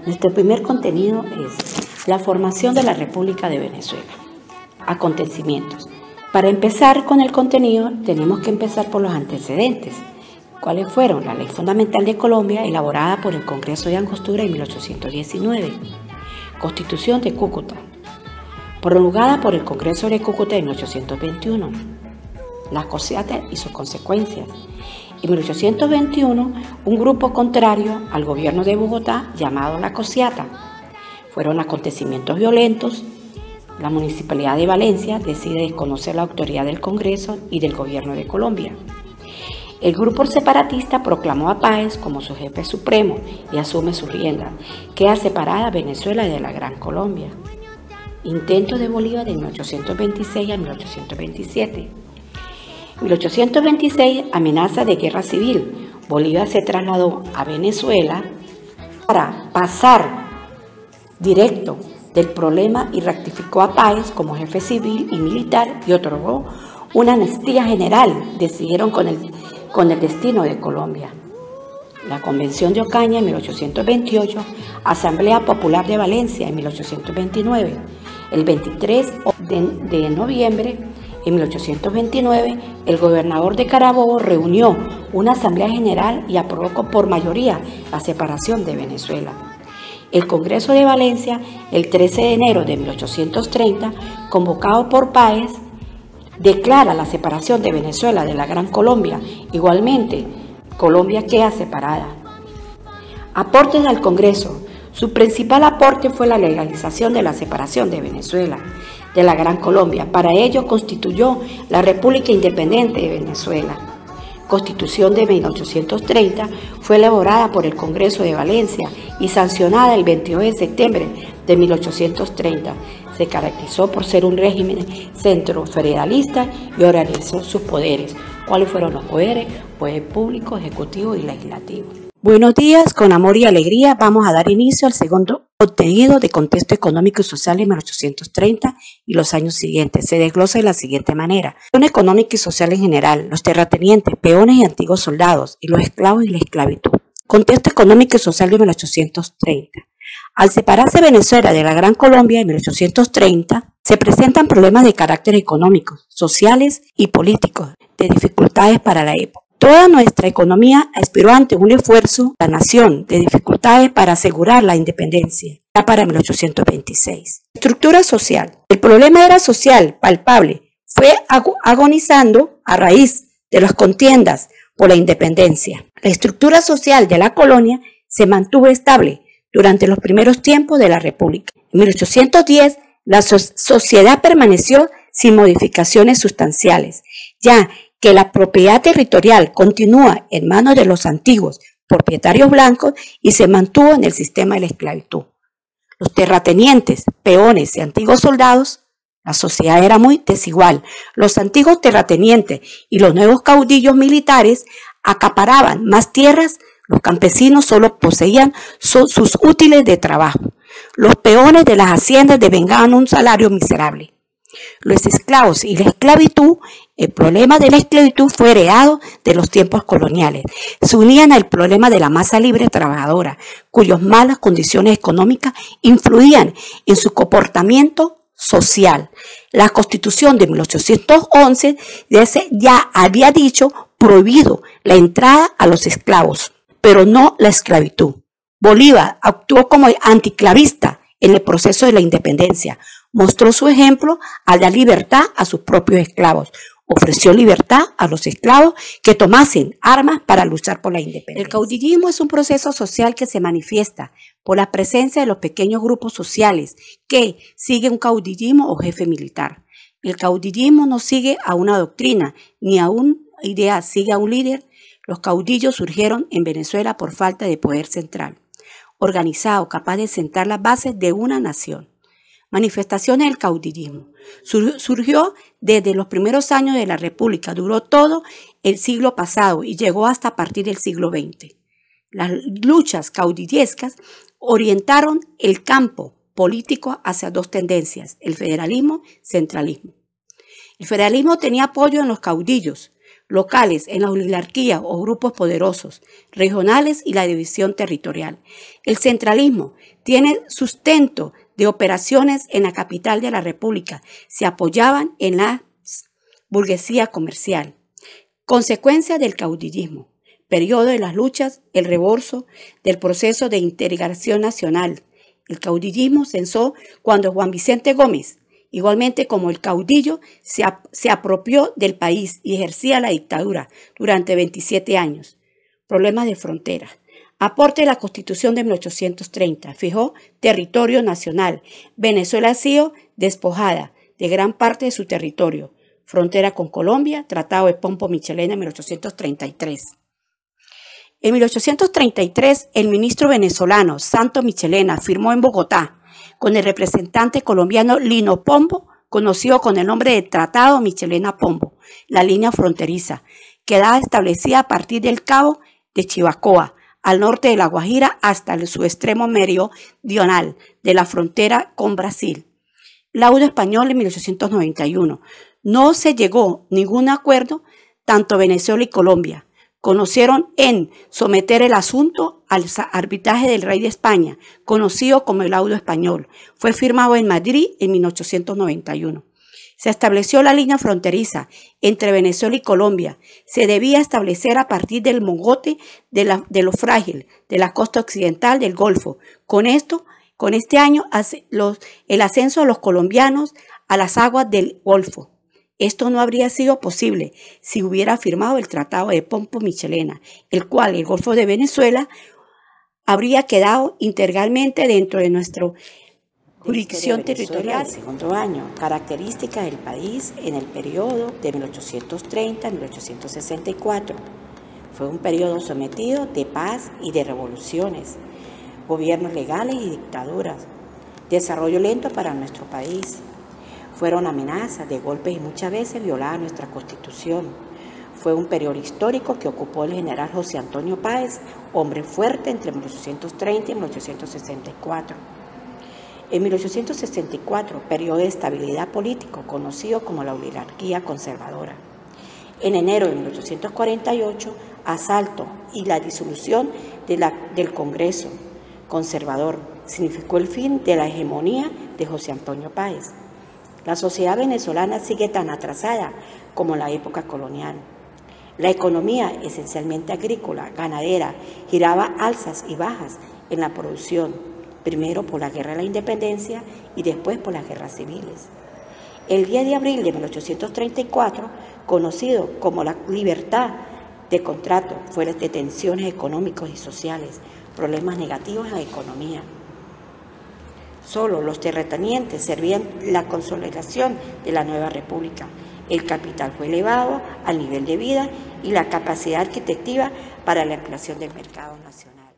Nuestro primer contenido es la formación de la República de Venezuela. Acontecimientos. Para empezar con el contenido, tenemos que empezar por los antecedentes. ¿Cuáles fueron? La Ley Fundamental de Colombia, elaborada por el Congreso de Angostura en 1819. Constitución de Cúcuta, promulgada por el Congreso de Cúcuta en 1821. La COSIATA y sus consecuencias. En 1821, un grupo contrario al gobierno de Bogotá, llamado la COSIATA. Fueron acontecimientos violentos. La Municipalidad de Valencia decide desconocer la autoridad del Congreso y del gobierno de Colombia. El grupo separatista proclamó a Páez como su jefe supremo y asume su rienda. Queda separada Venezuela de la Gran Colombia. Intento de Bolívar de 1826 a 1827. 1826, amenaza de guerra civil. Bolívar se trasladó a Venezuela para pasar directo del problema y ratificó a Páez como jefe civil y militar y otorgó una amnistía general. Decidieron con el destino de Colombia. La Convención de Ocaña en 1828, Asamblea Popular de Valencia en 1829. El 23 de noviembre en 1829, el gobernador de Carabobo reunió una asamblea general y aprobó por mayoría la separación de Venezuela. El Congreso de Valencia, el 13 de enero de 1830, convocado por Páez, declara la separación de Venezuela de la Gran Colombia. Igualmente, Colombia queda separada. Aportes al Congreso. Su principal aporte fue la legalización de la separación de Venezuela de la Gran Colombia. Para ello constituyó la República Independiente de Venezuela. Constitución de 1830 fue elaborada por el Congreso de Valencia y sancionada el 22 de septiembre de 1830. Se caracterizó por ser un régimen centro-federalista y organizó sus poderes. ¿Cuáles fueron los poderes? Poder público, ejecutivo y legislativo. Buenos días, con amor y alegría vamos a dar inicio al segundo contenido de contexto económico y social en 1830 y los años siguientes. Se desglosa de la siguiente manera. La económica y social en general, los terratenientes, peones y antiguos soldados, y los esclavos y la esclavitud. Contexto económico y social de 1830. Al separarse Venezuela de la Gran Colombia en 1830, se presentan problemas de carácter económico, sociales y políticos, de dificultades para la época. Toda nuestra economía aspiró ante un esfuerzo de la nación de dificultades para asegurar la independencia, ya para 1826. Estructura social. El problema era social, palpable, fue agonizando a raíz de las contiendas por la independencia. La estructura social de la colonia se mantuvo estable durante los primeros tiempos de la República. En 1810, la sociedad permaneció sin modificaciones sustanciales, ya que la propiedad territorial continúa en manos de los antiguos propietarios blancos y se mantuvo en el sistema de la esclavitud. Los terratenientes, peones y antiguos soldados, la sociedad era muy desigual. Los antiguos terratenientes y los nuevos caudillos militares acaparaban más tierras. Los campesinos solo poseían sus útiles de trabajo. Los peones de las haciendas devengaban un salario miserable. Los esclavos y la esclavitud, el problema de la esclavitud fue heredado de los tiempos coloniales. Se unían al problema de la masa libre trabajadora, cuyas malas condiciones económicas influían en su comportamiento social. La Constitución de 1811 ya había prohibido la entrada a los esclavos, pero no la esclavitud. Bolívar actuó como anticlavista en el proceso de la independencia. Mostró su ejemplo al dar libertad a sus propios esclavos. Ofreció libertad a los esclavos que tomasen armas para luchar por la independencia. El caudillismo es un proceso social que se manifiesta por la presencia de los pequeños grupos sociales que siguen un caudillismo o jefe militar. El caudillismo no sigue a una doctrina ni a una idea, sigue a un líder. Los caudillos surgieron en Venezuela por falta de poder central, organizado, capaz de sentar las bases de una nación. Manifestaciones del caudillismo. Surgió desde los primeros años de la República, duró todo el siglo pasado y llegó hasta a partir del siglo XX. Las luchas caudillescas orientaron el campo político hacia dos tendencias, el federalismo y centralismo. El federalismo tenía apoyo en los caudillos, locales en la oligarquía o grupos poderosos, regionales y la división territorial. El centralismo tiene sustento de operaciones en la capital de la República, se apoyaban en la burguesía comercial. Consecuencia del caudillismo, periodo de las luchas, el reborso del proceso de integración nacional. El caudillismo cesó cuando Juan Vicente Gómez, igualmente como el caudillo, se apropió del país y ejercía la dictadura durante 27 años. Problemas de frontera. Aporte de la Constitución de 1830 fijó territorio nacional. Venezuela ha sido despojada de gran parte de su territorio. Frontera con Colombia, Tratado de Pompo Michelena en 1833. En 1833, el ministro venezolano Santos Michelena firmó en Bogotá con el representante colombiano Lino Pombo, conocido con el nombre de Tratado Michelena-Pombo, la línea fronteriza, quedaba establecida a partir del Cabo de Chivacoa, al norte de La Guajira, hasta su extremo meridional de la frontera con Brasil. Laudo español en 1891. No se llegó a ningún acuerdo, tanto Venezuela y Colombia conocieron en someter el asunto al arbitraje del rey de España, conocido como el laudo español. Fue firmado en Madrid en 1891. Se estableció la línea fronteriza entre Venezuela y Colombia. Se debía establecer a partir del mogote de lo frágil de la costa occidental del Golfo. Con este año, el ascenso de los colombianos a las aguas del Golfo. Esto no habría sido posible si hubiera firmado el Tratado de Pompo Michelena, el cual el Golfo de Venezuela habría quedado integralmente dentro de nuestra jurisdicción territorial. El segundo año, características del país en el periodo de 1830 a 1864. Fue un periodo sometido de paz y de revoluciones, gobiernos legales y dictaduras, desarrollo lento para nuestro país. Fueron amenazas de golpes y muchas veces violaba nuestra Constitución. Fue un periodo histórico que ocupó el general José Antonio Páez, hombre fuerte entre 1830 y 1864. En 1864, periodo de estabilidad político conocido como la oligarquía conservadora. En enero de 1848, asalto y la disolución del Congreso conservador significó el fin de la hegemonía de José Antonio Páez. La sociedad venezolana sigue tan atrasada como en la época colonial. La economía, esencialmente agrícola, ganadera, giraba alzas y bajas en la producción, primero por la Guerra de la Independencia y después por las guerras civiles. El 10 de abril de 1834, conocido como la libertad de contrato, fue de tensiones económicas y sociales, problemas negativos en la economía. Solo los terratenientes servían la consolidación de la nueva república. El capital fue elevado al nivel de vida y la capacidad adquisitiva para la ampliación del mercado nacional.